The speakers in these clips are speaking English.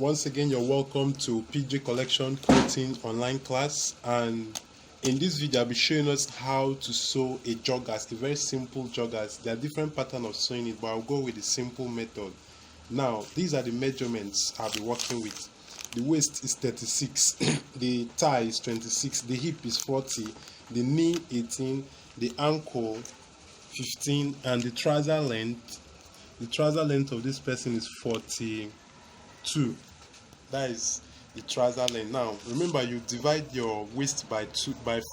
Once again, you're welcome to PJ Collection Clothing online class, and in this video I'll be showing us how to sew a joggers, a very simple joggers. There are different patterns of sewing it, but I'll go with the simple method. Now these are the measurements I'll be working with. The waist is 36, the thigh is 26, the hip is 40, the knee 18, the ankle 15, and the trouser length of this person is 42. That is the trouser length. Now remember, you divide your waist by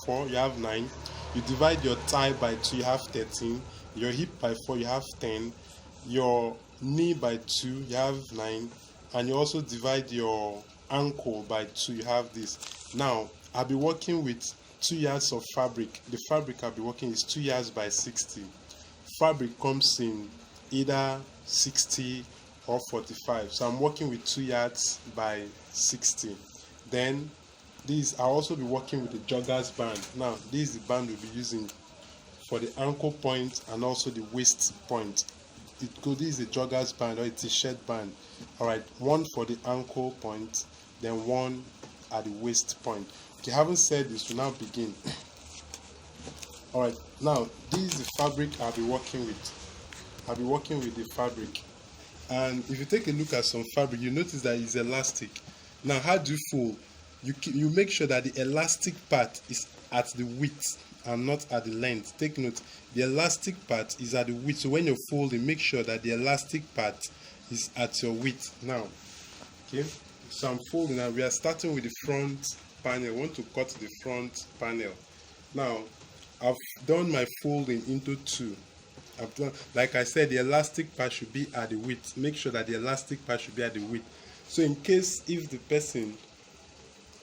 4, you have 9. You divide your thigh by 2, you have 13. Your hip by 4, you have 10. Your knee by 2, you have 9. And you also divide your ankle by 2, you have this. Now I'll be working with 2 yards of fabric. The fabric I'll be working is 2 yards by 60. Fabric comes in either 60 or 45, so I'm working with 2 yards by 60. Then I'll also be working with the joggers band. Now this is the band we'll be using for the ankle point and also the waist point. This is a joggers band or a t-shirt band. Alright, one for the ankle point, then one at the waist point. Okay, having said this, we'll now begin. Alright, now this is the fabric I'll be working with. I'll be working with the fabric. And if you take a look at some fabric, you notice that it's elastic. Now how do you fold? You make sure that the elastic part is at the width and not at the length. Take note, the elastic part is at the width. So when you're folding, make sure that the elastic part is at your width. Now, okay, so I'm folding now. We are starting with the front panel. I want to cut the front panel. Now, I've done my folding into 2. Like I said, the elastic part should be at the width. Make sure that the elastic part should be at the width. So in case if the person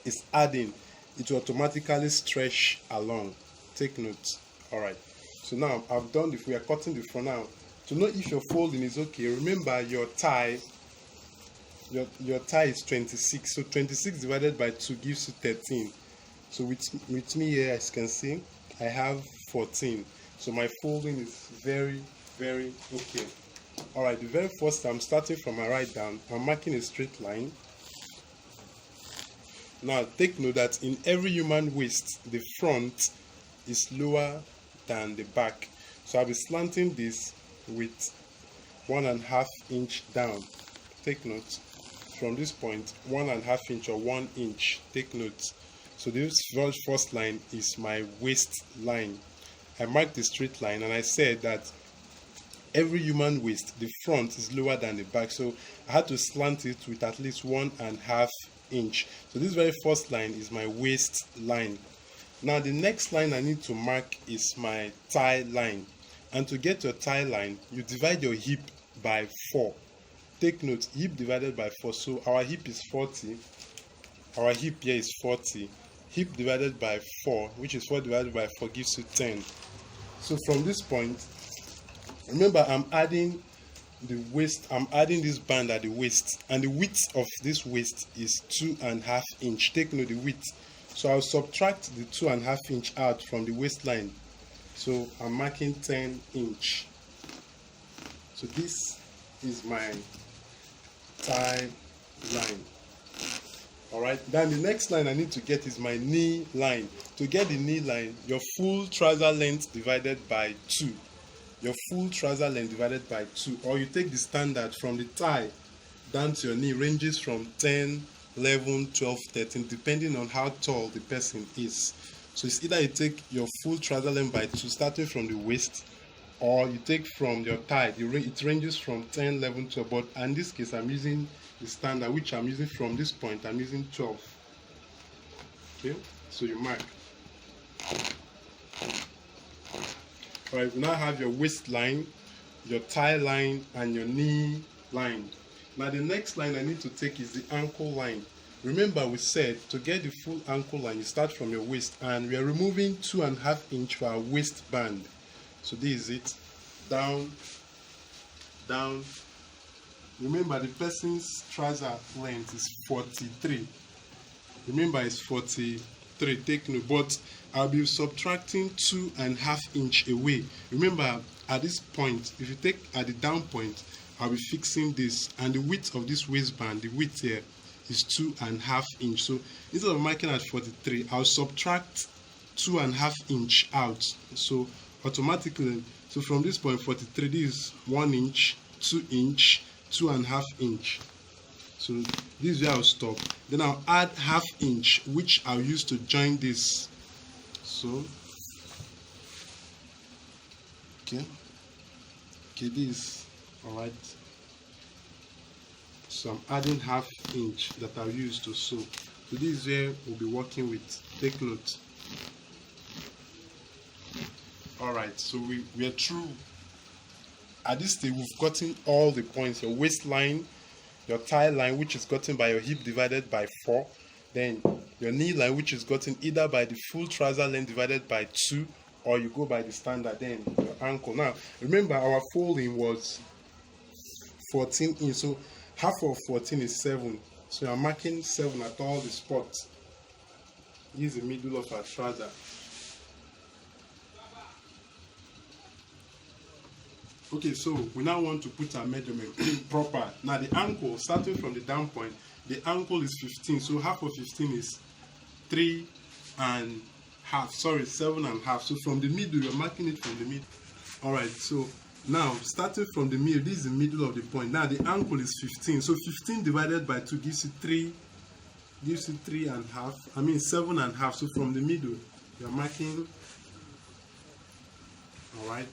is adding, it will automatically stretch along. Take note. Alright, so now I've done we are cutting the front. Now to know if your folding is okay, remember your thigh is 26, so 26 divided by 2 gives you 13. So with me here, as you can see, I have 14. So my folding is very, very okay. Alright, the very first I'm starting from my right down. I'm marking a straight line. Now take note that in every human waist, the front is lower than the back. So I'll be slanting this with 1.5 inch down. Take note, from this point, 1.5 inch or 1 inch. Take note. So this first line is my waist line. I marked the straight line and I said that every human waist, the front is lower than the back. So I had to slant it with at least 1.5 inch. So this very first line is my waist line. Now the next line I need to mark is my thigh line. And to get your thigh line, you divide your hip by 4. Take note, hip divided by 4. So our hip is 40. Our hip here is 40. Hip divided by 4, which is 4 divided by 4, gives you 10. So from this point, remember I'm adding the waist, I'm adding this band at the waist, and the width of this waist is 2.5 inch. Take note the width. So I'll subtract the 2.5 inch out from the waistline. So I'm marking 10 inch. So this is my thigh line. Alright, then the next line I need to get is my knee line. To get the knee line, your full trouser length divided by 2. Your full trouser length divided by 2. Or you take the standard from the thigh down to your knee, ranges from 10, 11, 12, 13, depending on how tall the person is. So it's either you take your full trouser length by 2, starting from the waist, or you take from your thigh. It ranges from 10, 11, 12, but in this case I'm using the standard, which I'm using from this point. I'm using 12. Okay, so you mark. Alright, you now have your waistline, your thigh line, and your knee line. Now the next line I need to take is the ankle line. Remember we said to get the full ankle line, you start from your waist, and we are removing 2.5 inch for our waistband. So this is it. Down, down. Remember the person's trouser length is 43. Remember it's 43. Take note, but I'll be subtracting 2.5 inch away. Remember at this point, if you take at the down point, I'll be fixing this, and the width of this waistband, the width here is 2.5 inch. So instead of marking at 43, I'll subtract 2.5 inch out. So automatically, so from this point 43, this is 1 inch, 2 inch, 2.5 inch. So this is where I'll stop. Then I'll add ½ inch, which I'll use to join this. So okay, this, all right. So I'm adding ½ inch that I'll use to sew. So this is where we'll be working with. Take note. All right, so we are through. At this stage, we've gotten all the points: your waistline, your thigh line, which is gotten by your hip divided by 4, then your knee line, which is gotten either by the full trouser length divided by 2, or you go by the standard, then your ankle. Now remember, our folding was 14 inch, so half of 14 is 7, so I'm marking 7 at all the spots. This is the middle of our trouser. Okay, so we now want to put our measurement proper. Now the ankle, starting from the down point, the ankle is 15, so half of 15 is 3.5. Sorry, 7.5. So from the middle, you're marking it from the middle. All right, so now starting from the middle, this is the middle of the point. Now the ankle is 15, so 15 divided by 2 gives you 3, gives you 3.5. I mean 7.5. So from the middle, you're marking. All right.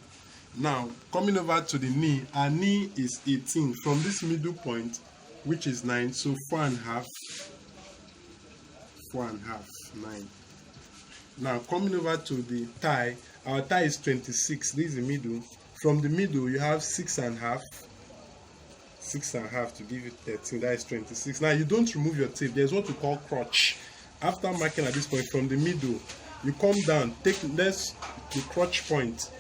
Now coming over to the knee, our knee is 18 from this middle point, which is 9, so 4.5, 9. Now coming over to the thigh, our thigh is 26. This is the middle. From the middle, you have 6.5, 6.5 to give you 13. That is 26. Now you don't remove your tape. There's what we call crotch. After marking at this point from the middle, you come down. Take this the crotch point.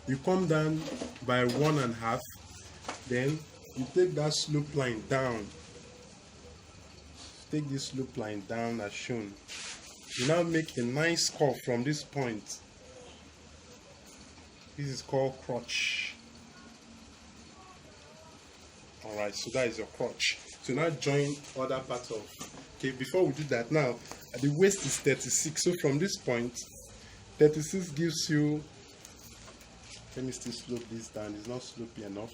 You come down by 1.5, then you take that slope line down. Take this slope line down as shown. You now make a nice curve from this point. This is called crotch. Alright, so that is your crotch. So now join other parts of. Okay, before we do that, now the waist is 36. So from this point, 36 gives you. Let me still slope this down. It's not slopey enough.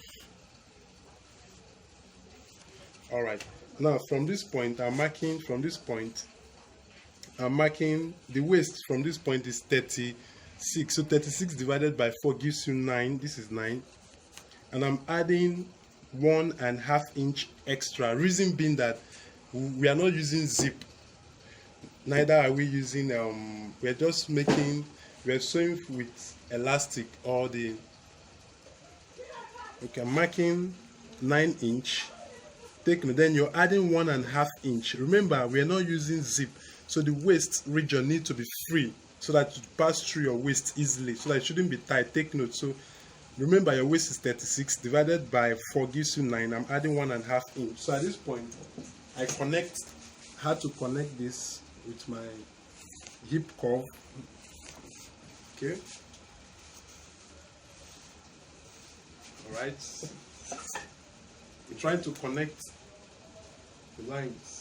All right. Now from this point, I'm marking from this point. I'm marking the waist from this point is 36. So 36 divided by 4 gives you 9. This is 9. And I'm adding 1.5 inch extra. Reason being that we are not using zip. Neither are we using. We're just making. We're sewing with elastic or the. Okay, I'm marking 9 inch. Take note. Then you're adding 1.5 inch. Remember, we are not using zip, so the waist region needs to be free so that you pass through your waist easily, so that it shouldn't be tight. Take note. So remember, your waist is 36 divided by 4 gives you 9. I'm adding 1.5 inch. So at this point, I had to connect this with my hip curve. Okay. All right. We're trying to connect the lines.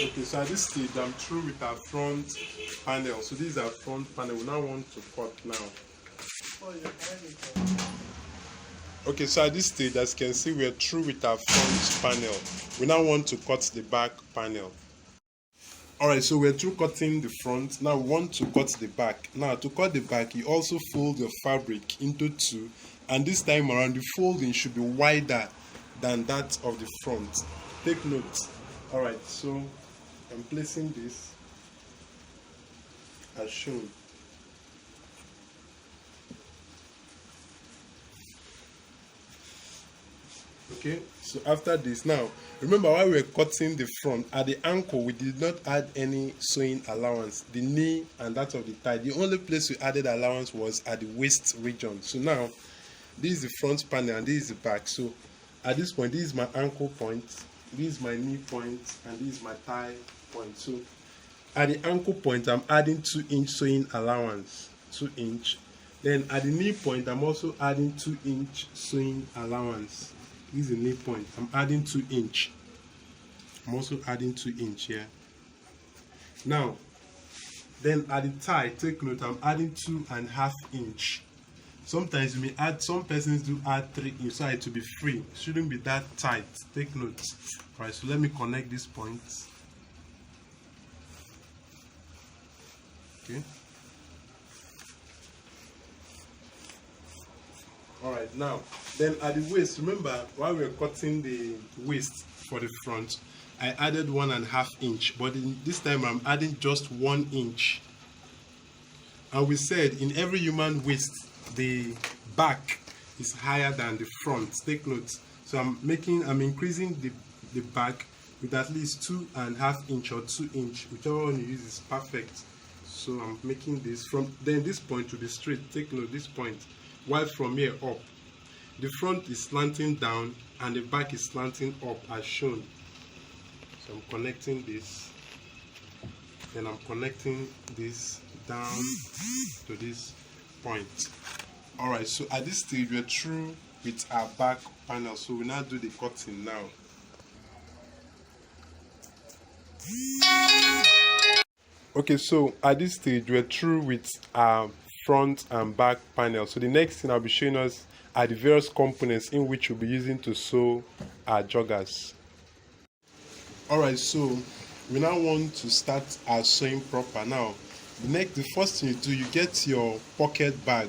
Okay, so at this stage, I'm through with our front panel. So this is our front panel. We now want to cut now. Okay, so at this stage, as you can see, we are through with our front panel. We now want to cut the back panel. Alright, so we're through cutting the front. Now we want to cut the back. Now to cut the back, you also fold your fabric into 2, and this time around the folding should be wider than that of the front. Take note. Alright, so I'm placing this as shown. Okay, so after this, now remember while we were cutting the front at the ankle, we did not add any sewing allowance. The knee and that of the thigh, the only place we added allowance was at the waist region. So now this is the front panel and this is the back. So at this point, this is my ankle point, this is my knee point, and this is my thigh point. So at the ankle point, I'm adding 2-inch sewing allowance, 2-inch. Then at the knee point, I'm also adding 2-inch sewing allowance. This is the knee point. I'm adding 2-inch. I'm also adding 2-inch here. Now, then at the thigh, take note, I'm adding 2.5 inch. Sometimes you may add, some persons do add 3 inch, so it to be free. It shouldn't be that tight. Take note. Alright, so let me connect these points. Okay. Alright, now then at the waist, remember while we were cutting the waist for the front, I added 1.5 inch, but this time I'm adding just 1 inch. And we said in every human waist, the back is higher than the front. Take note. So I'm increasing the back with at least 2.5 inch or 2 inch, whichever one you use is perfect. So I'm making this from then this point to the straight. Take note, this point. While from here up, the front is slanting down and the back is slanting up as shown. So I'm connecting this, then I'm connecting this down to this point. Alright, so at this stage we're through with our back panel, so we now do the cutting now. Okay, so at this stage we're through with our front and back panel. So the next thing I'll be showing us are the various components in which we'll be using to sew our joggers. Alright, so we now want to start our sewing proper. Now the first thing you do, you get your pocket bag.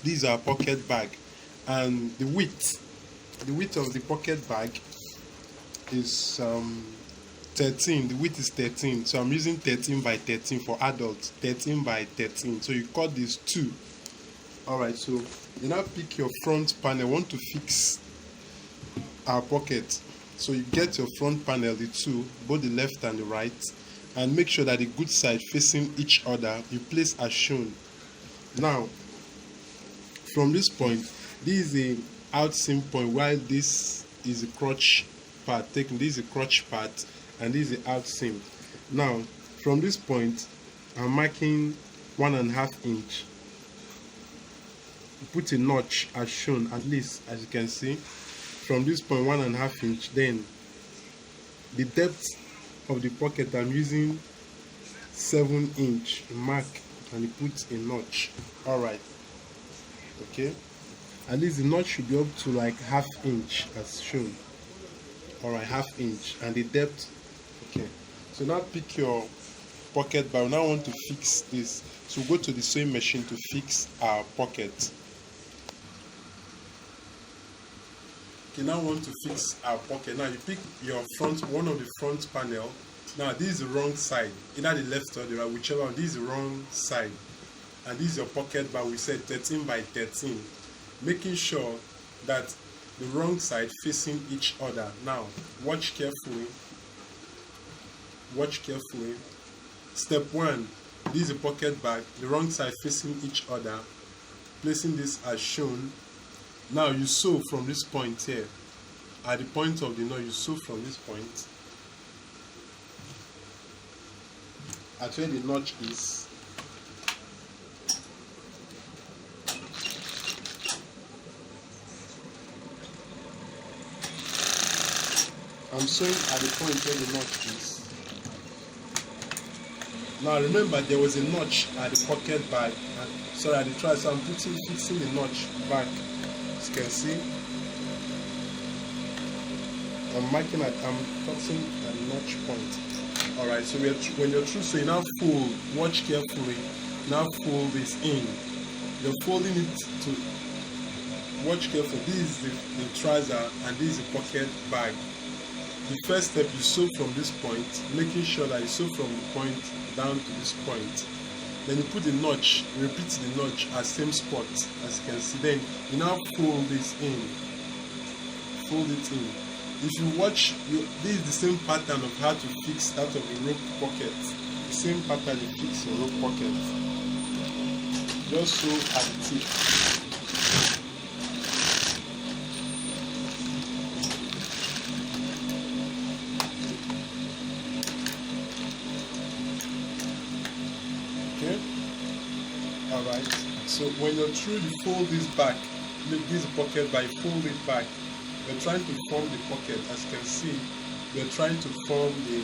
This is our pocket bag, and the width of the pocket bag is 13. The width is 13, so I'm using 13 by 13 for adults, 13 by 13. So you cut these two. Alright, so you now pick your front panel. Want to fix our pocket, so you get your front panel, the two, both the left and the right, and make sure that the good side facing each other. You place as shown. Now from this point, this is the outseam point, while this is the crotch part. This is the crotch part and this is the outseam. Now from this point, I'm marking 1.5 inch. Put a notch as shown, at least as you can see. From this point, 1.5 inch. Then the depth of the pocket, I'm using 7 inch. Mark and you put a notch. Alright, okay, at least the notch should be up to like 1/2 inch as shown. Alright, 1/2 inch. And the depth, okay. So now pick your pocket bag. Now I want to fix this, so go to the sewing machine to fix our pocket. Okay, now I want to fix our pocket. Now you pick your front, one of the front panel. Now this is the wrong side, either the left or the right, whichever one. This is the wrong side, and this is your pocket bag. We said 13 by 13, making sure that the wrong side facing each other. Now watch carefully. Watch carefully. Step 1, this is a pocket bag, the wrong side facing each other. Placing this as shown. Now you sew from this point here. At the point of the knot, you sew from this point. At where the notch is. I'm sewing at the point where the notch is. Now remember, there was a notch at the pocket bag. Sorry, at the try, so I'm fixing the notch back. As you can see, I'm cutting at the notch point. Alright, so when you're through, so you now fold. Watch carefully. Now fold this in. You're folding it to. Watch carefully. This is the trouser and this is the pocket bag. The first step, you sew from this point, making sure that you sew from the point down to this point. Then you put the notch, repeat the notch at same spot, as you can see. Then you now fold this in. Fold it in. If you watch, this is the same pattern of how to fix that of a rope pocket. The same pattern you fix your rope pocket. Just sew at the tip. Alright, so when you're through, you fold this back. Leave this pocket by fold it back. We're trying to form the pocket. As you can see, we're trying to form the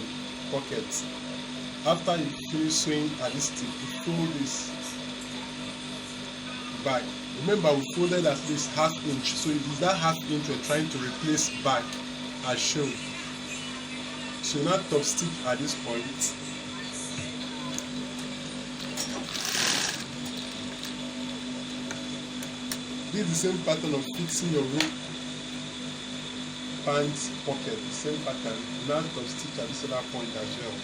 pocket. After you finish sewing at this tip, you fold this back. Remember, we folded at least ½ inch, so it is that ½ inch we're trying to replace back as shown. So now top stitch at this point. This is the same pattern of fixing your rope pants pocket, the same pattern. Now top stitch at this other point as well.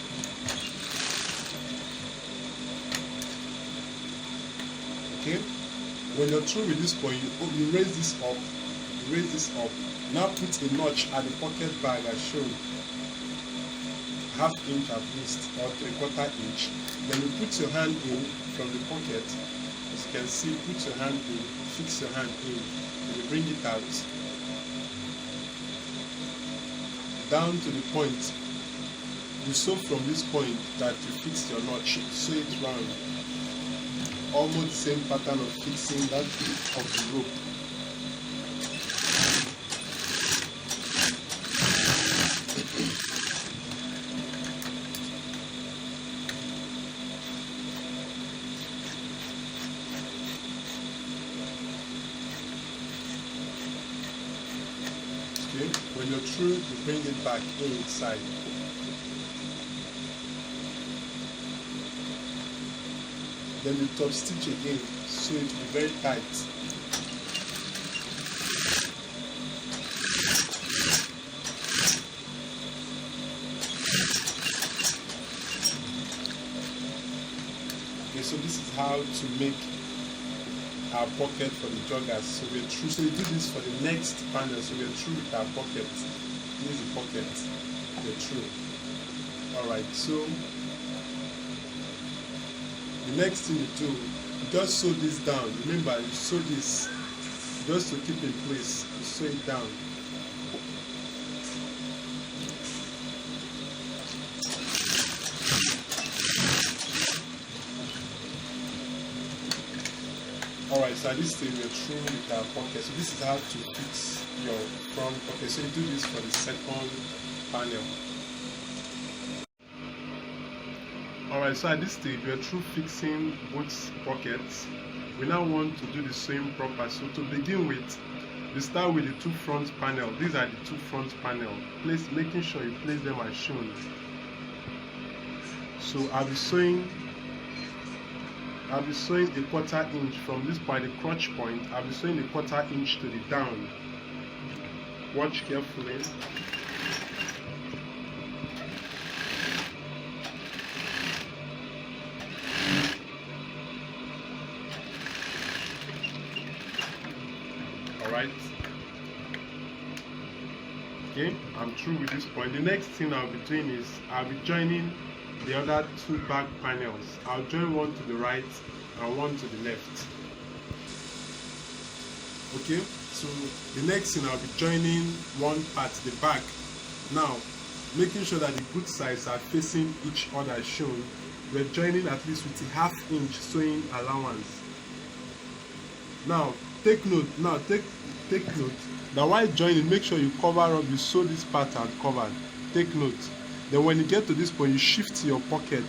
Okay, when you're through with this point, you raise this up, Now put a notch at the pocket bag as shown, ½ inch at least or ¾ inch. Then you put your hand in from the pocket. As you can see, put your hand in, fix your hand in, and you bring it out down to the point. You sew from this point that you fixed your notch, sew it round. Almost the same pattern of fixing that bit of the rope. Okay, when you're through, you bring it back inside. Then you top stitch again, so it will be very tight. Okay, so this is how to make our pocket for the joggers. So we're through. So we do this for the next panel. So we're through with our pocket. Here's the pocket. We're through. Alright, so the next thing you do, you just sew this down. Remember, you sew this just to keep in place. You sew it down. Alright, so at this stage we're through with our pocket. So this is how to fix your front pocket. So you do this for the second panel. Alright, so at this stage we are through fixing both pockets. We now want to do the sewing proper. So to begin with, we start with the two front panel. These are the two front panel. Making sure you place them as shown. So I'll be sewing a ¼ inch from this point, the crotch point. I'll be sewing a ¼ inch to the down. Watch carefully. Alright. Okay, I'm through with this point. The next thing I'll be doing is I'll be joining the other two back panels. I'll join one to the right and one to the left. Okay, so the next thing I'll be joining one part, the back. Now, making sure that the both sides are facing each other as shown. We're joining at least with a ½ inch sewing allowance. Now, take note that while joining, make sure you cover up, you sew this part and cover. Take note. Then when you get to this point, you shift your pocket.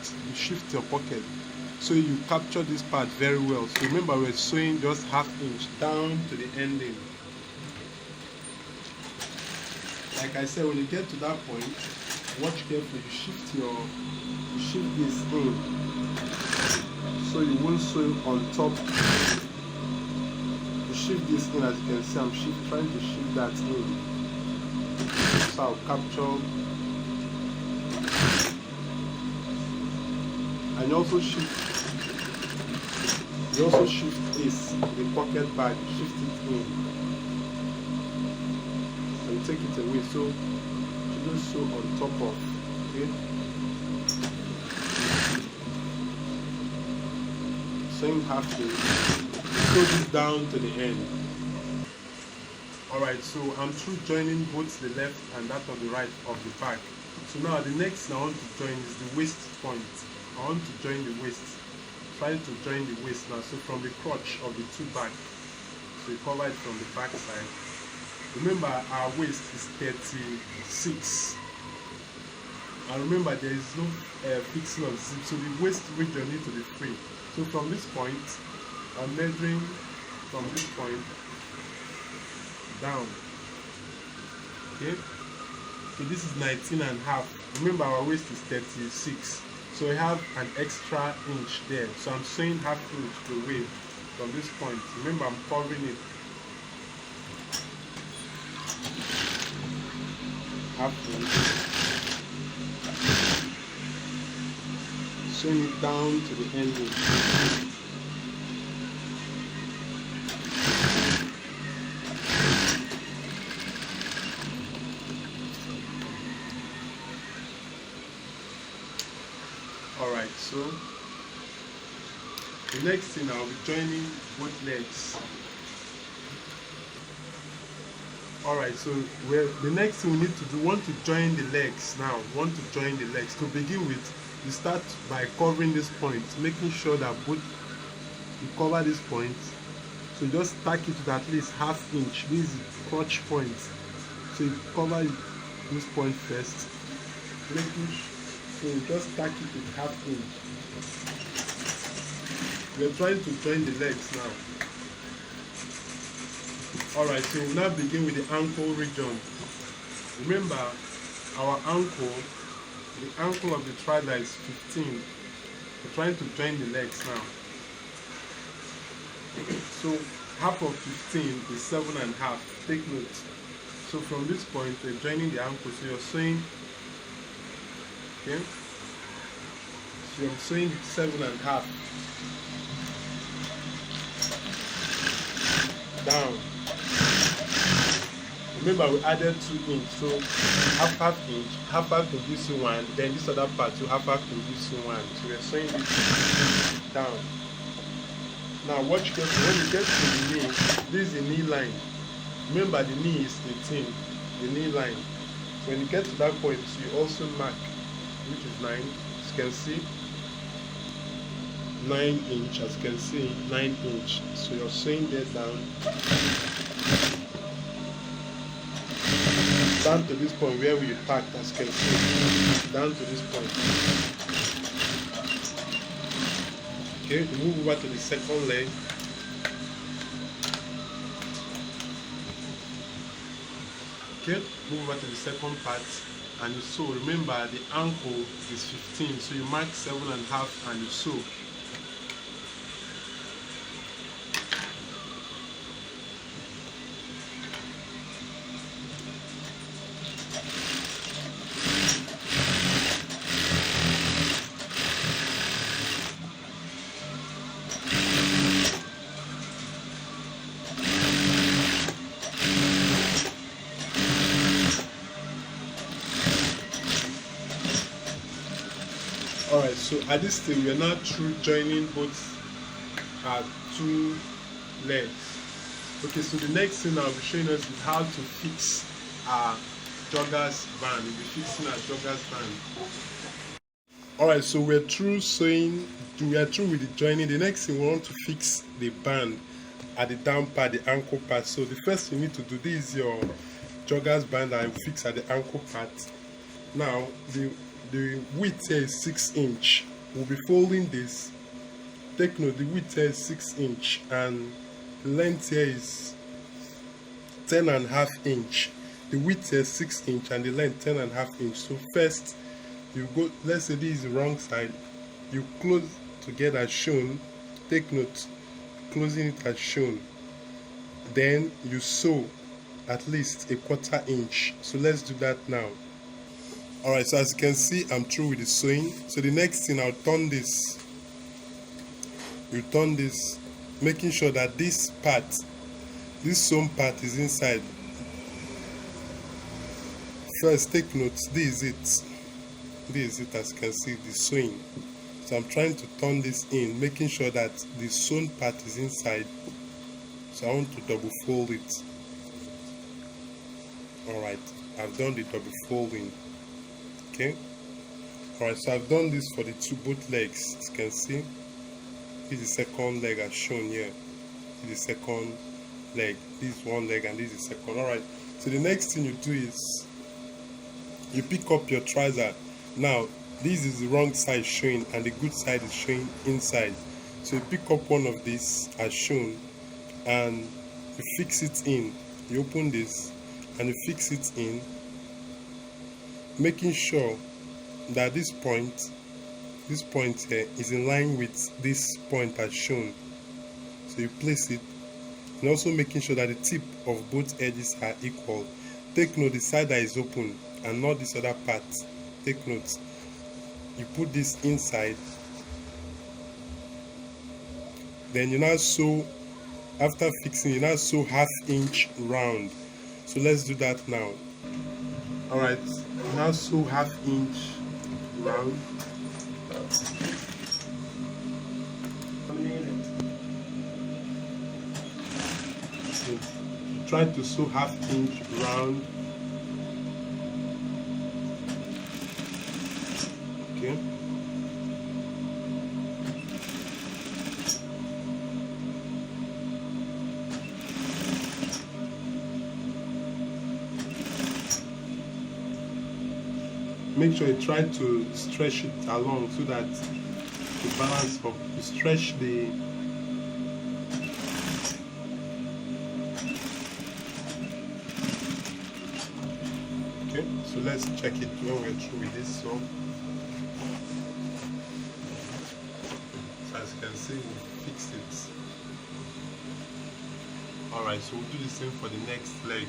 So you capture this part very well. So remember, we're sewing just ½ inch down to the ending. Like I said, when you get to that point, watch carefully. You shift this in, so you won't sew on top. You shift this in, as you can see. I'm trying to shift that in, so I'll capture. And you also shift this, the pocket bag, shift it in and take it away, so you don't sew on top of. Okay, so you have to sew this down to the end. Alright, so I'm through joining both the left and that of the right of the bag. So now the next thing I want to join is the waist point. I want to join the waist. trying to join the waist now. So from the crotch of the two back, so you cover it from the back side. Remember, our waist is 36, and remember there is no fixing of zip, so the waist region needs to be free. So from this point, I'm measuring from this point down. Okay, so this is 19 and a half. Remember, our waist is 36, so I have an extra inch there, so I'm sewing half inch away from this point. Remember, I'm covering it half inch, sewing it down to the ending. Alright, so the next thing, I'll be joining both legs. Alright, so the next thing we need to do, want to join the legs now. Want to join the legs. To begin with, you start by covering this point, making sure that both you cover this point. So you just tack it with at least half inch. This is crotch point. So you cover this point first, making sure. So you just tack it with half inch. We're trying to join the legs now. Alright, so we'll now begin with the ankle region. Remember, our ankle, the ankle of the trouser is 15. We're trying to join the legs now. So half of 15 is 7.5. Take note. So from this point, we're joining the ankle. So you're sewing. Okay, so I'm sewing 7.5 down. Remember, we added 2 inch, so half inch this one, then this other part to half inch this one. So we're sewing this down. Now watch carefully. When you get to the knee, this is the knee line. Remember, the knee is 18, the knee line. So when you get to that point, you also mark, which is 9, as you can see, 9 inch, as you can see, 9 inch. So you're sewing that down to this point where we packed, as you can see, down to this point. Okay, we move over to the second leg. Okay, move over to the second part. And you sew. Remember, the ankle is 15, so you mark 7.5 and you sew. Alright, so at this stage we are now through joining both our two legs. Okay, so the next thing I'll be showing us is how to fix our joggers band. We'll be fixing our joggers band. Alright, so we're through sewing, we are through with the joining. The next thing, we want to fix the band at the down part, the ankle part. So the first thing you need to do, this is your joggers band that I will fix at the ankle part. Now the width here is 6 inch. We'll be folding this. Take note, the width here is 6 inch and the length here is 10.5 inch. The width here is 6 inch and the length 10.5 inch. So first you go, let's say this is the wrong side, you close together as shown. Take note, closing it as shown. Then you sew at least 1/4 inch. So let's do that now. Alright, so as you can see, I'm through with the sewing. So the next thing, I'll turn this. You turn this, making sure that this part, this sewn part is inside. First, take note, this is it. This is it, as you can see, the sewing. So I'm trying to turn this in, making sure that the sewn part is inside. So I want to double fold it. Alright, I've done the double folding. Okay. Alright, so I've done this for the both legs, as you can see. This is the second leg as shown here. This is the second leg. This is one leg and this is the second. Alright, so the next thing you do is you pick up your trouser. Now this is the wrong side showing and the good side is showing inside. So you pick up one of these as shown and you fix it in. You open this and you fix it in, making sure that this point here is in line with this point as shown. So you place it, and also making sure that the tip of both edges are equal. Take note, the side that is open and not this other part. Take note. You put this inside, then you now sew. After fixing, you now sew 1/2 inch round. So let's do that now. Alright, now sew 1/2 inch round. So try to sew 1/2 inch round. Okay. Make sure you try to stretch it along so that the balance of you stretch the okay. So let's check it when we're through with this. So as you can see, we fixed it. Alright, so we'll do the same for the next leg.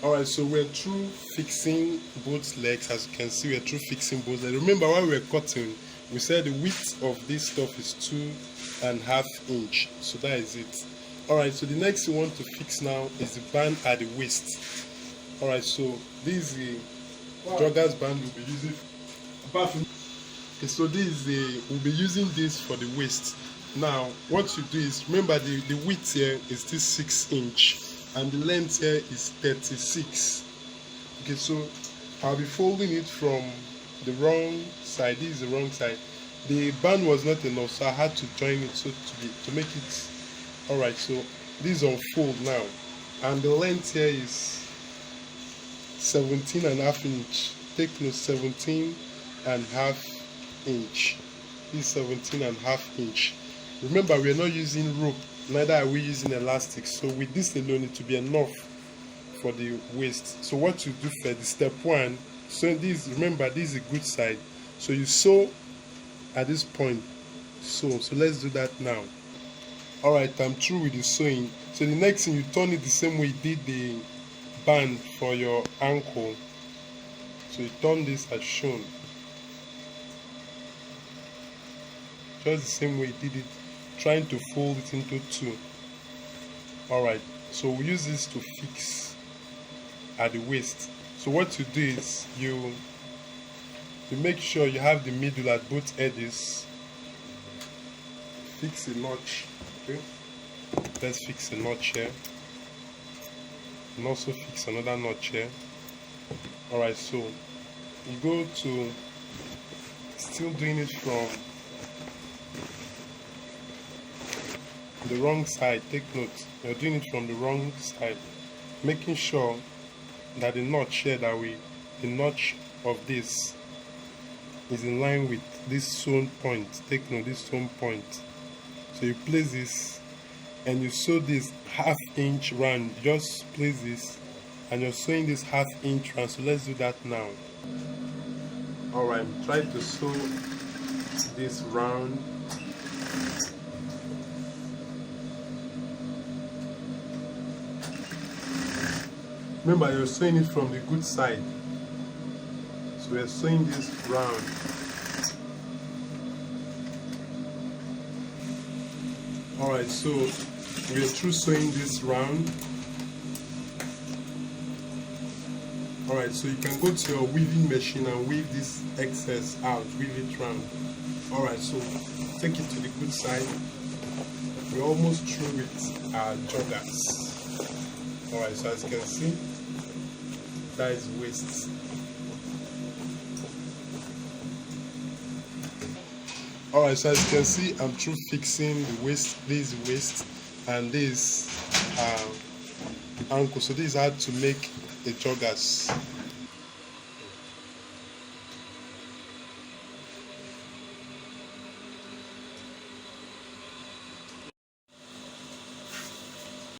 Alright, so we're through fixing both legs. As you can see, we're through fixing both legs. Remember, while we were cutting, we said the width of this stuff is 2.5 inch. So that is it. Alright, so the next we want to fix now is the band at the waist. Alright, so this is the joggers band we'll be using. Okay, so this is we'll be using this for the waist. Now, what you do is, remember the width here is this 6 inch. And the length here is 36. Okay, so I'll be folding it from the wrong side. This is the wrong side. The band was not enough, so I had to join it so to make it. Alright, so this is on fold now, and the length here is 17.5 inch. Take note, 17.5 inch. This is 17.5 inch. Remember, we are not using rope. Neither are we using elastic, so with this alone it will be enough for the waist. So what you do for the step one, so this, remember, this is a good side, so you sew at this point. So let's do that now. Alright, I'm through with the sewing. So the next thing, you turn it the same way you did the band for your ankle. So you turn this as shown, just the same way you did it, trying to fold it into two. Alright, so we use this to fix at the waist. So what you do is you make sure you have the middle at both edges. Fix a notch. Okay, let's fix a notch here, and also fix another notch here. Alright, so you go to, still doing it from the wrong side. Take note, you're doing it from the wrong side, making sure that the notch here, the notch of this is in line with this sewn point. Take note, this sewn point. So you place this and you sew this 1/2 inch round. Just place this and you're sewing this 1/2 inch round. So let's do that now. Alright, try to sew this round. Remember, you're sewing it from the good side. So we're sewing this round. Alright, so we're through sewing this round. Alright, so you can go to your weaving machine and weave this excess out, weave it round. Alright, so take it to the good side. We're almost through with our joggers. Alright, so as you can see, that is waist. Alright, so as you can see, I'm through fixing the waist, this waist, and this ankle. So this is how to make a joggers.